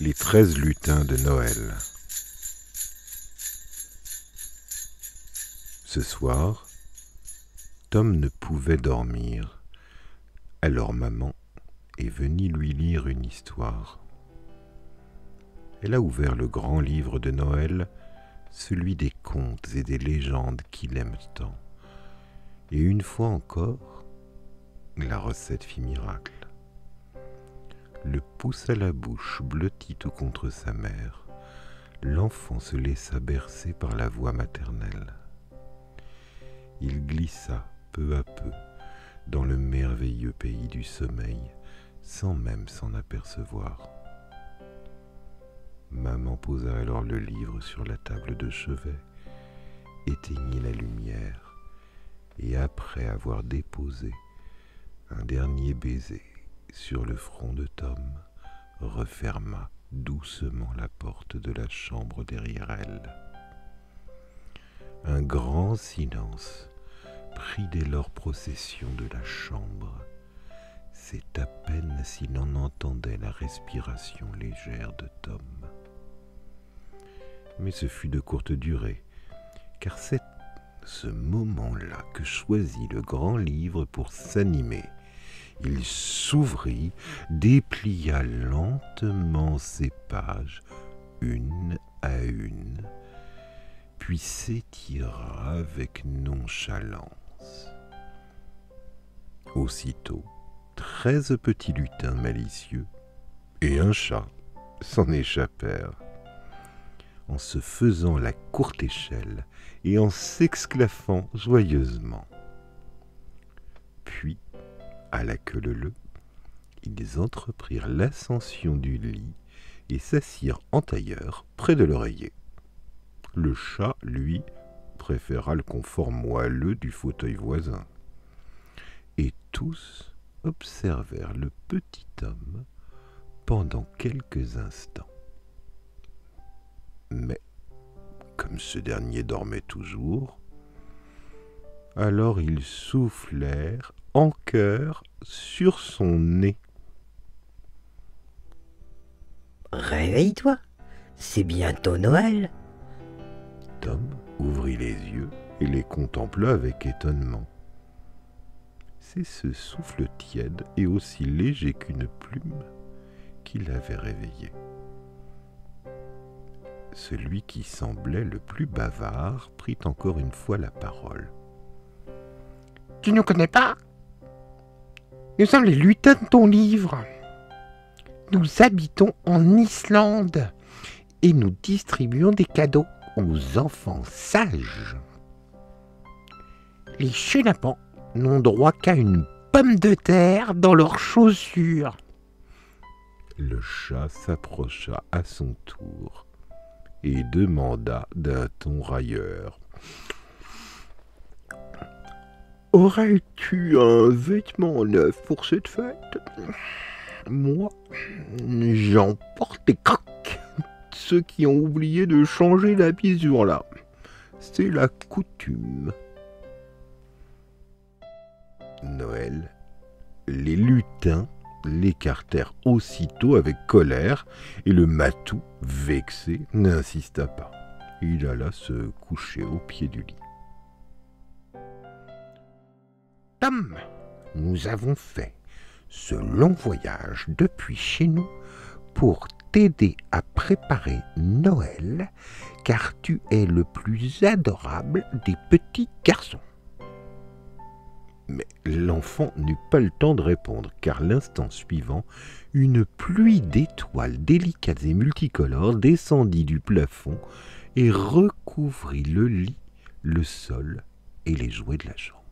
Les 13 lutins de Noël. Ce soir, Tom ne pouvait dormir. Alors maman est venue lui lire une histoire. Elle a ouvert le grand livre de Noël, celui des contes et des légendes qu'il aime tant. Et une fois encore, la recette fit miracle. Le pouce à la bouche, blotti tout contre sa mère, l'enfant se laissa bercer par la voix maternelle. Il glissa peu à peu dans le merveilleux pays du sommeil, sans même s'en apercevoir. Maman posa alors le livre sur la table de chevet, éteignit la lumière, et après avoir déposé un dernier baiser sur le front de Tom, referma doucement la porte de la chambre derrière elle. Un grand silence prit dès lors possession de la chambre. C'est à peine si l'on entendait la respiration légère de Tom. Mais ce fut de courte durée, car c'est ce moment-là que choisit le grand livre pour s'animer. Il s'ouvrit, déplia lentement ses pages, une à une, puis s'étira avec nonchalance. Aussitôt, 13 petits lutins malicieux et un chat s'en échappèrent, en se faisant la courte échelle et en s'exclaffant joyeusement. Puis, à la queue leu-leu, ils entreprirent l'ascension du lit et s'assirent en tailleur près de l'oreiller. Le chat, lui, préféra le confort moelleux du fauteuil voisin. Et tous observèrent le petit homme pendant quelques instants. Mais, comme ce dernier dormait toujours, alors ils soufflèrent en chœur sur son nez. Réveille-toi, c'est bientôt Noël. Tom ouvrit les yeux et les contempla avec étonnement. C'est ce souffle tiède et aussi léger qu'une plume qui l'avait réveillé. Celui qui semblait le plus bavard prit encore une fois la parole. « Tu ne connais pas ? Nous sommes les lutins de ton livre. Nous habitons en Islande et nous distribuons des cadeaux aux enfants sages. Les chenapans n'ont droit qu'à une pomme de terre dans leurs chaussures. » Le chat s'approcha à son tour et demanda d'un ton railleur. « Aurais-tu un vêtement neuf pour cette fête ? Moi, j'en porte des crocs. Ceux qui ont oublié de changer d'habit ce jour-là. C'est la coutume. » Noël, les lutins l'écartèrent aussitôt avec colère, et le matou, vexé, n'insista pas. Il alla se coucher au pied du lit. « Tom, nous avons fait ce long voyage depuis chez nous pour t'aider à préparer Noël, car tu es le plus adorable des petits garçons. » Mais l'enfant n'eut pas le temps de répondre, car l'instant suivant, une pluie d'étoiles délicates et multicolores descendit du plafond et recouvrit le lit, le sol et les jouets de la chambre.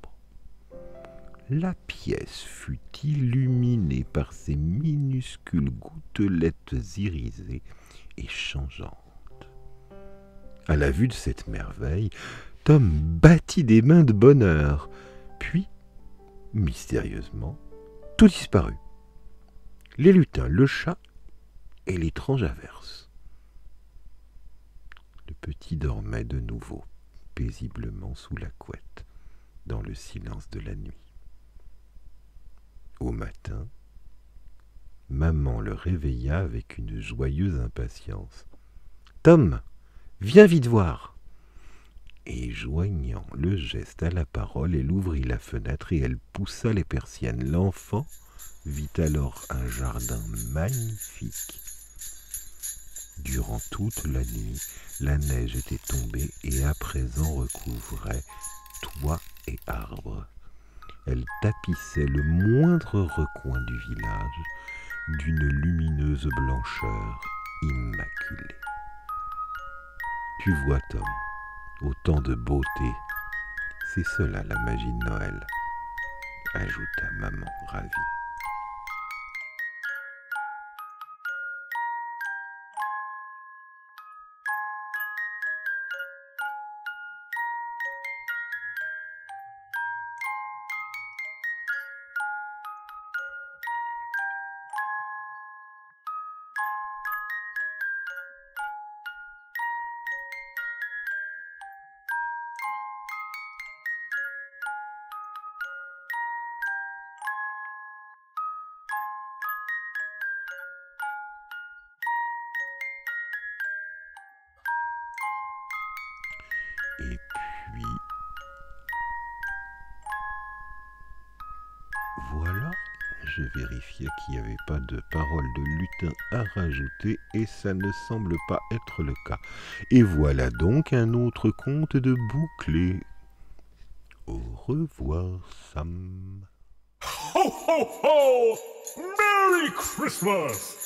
La pièce fut illuminée par ces minuscules gouttelettes irisées et changeantes. À la vue de cette merveille, Tom battit des mains de bonheur, puis, mystérieusement, tout disparut. Les lutins, le chat et l'étrange averse. Le petit dormait de nouveau, paisiblement sous la couette, dans le silence de la nuit. Au matin, Maman le réveilla avec une joyeuse impatience. « Tom, viens vite voir !» Et joignant le geste à la parole, elle ouvrit la fenêtre et elle poussa les persiennes. L'enfant vit alors un jardin magnifique. Durant toute la nuit, la neige était tombée et à présent recouvrait toits et arbres. Elle tapissait le moindre recoin du village d'une lumineuse blancheur immaculée. Tu vois, Tom, autant de beauté, c'est cela la magie de Noël, ajouta maman ravie. Et puis, voilà, je vérifiais qu'il n'y avait pas de parole de lutin à rajouter et ça ne semble pas être le cas. Et voilà donc un autre conte de bouclé. Au revoir, Sam. Ho, ho, ho! Merry Christmas!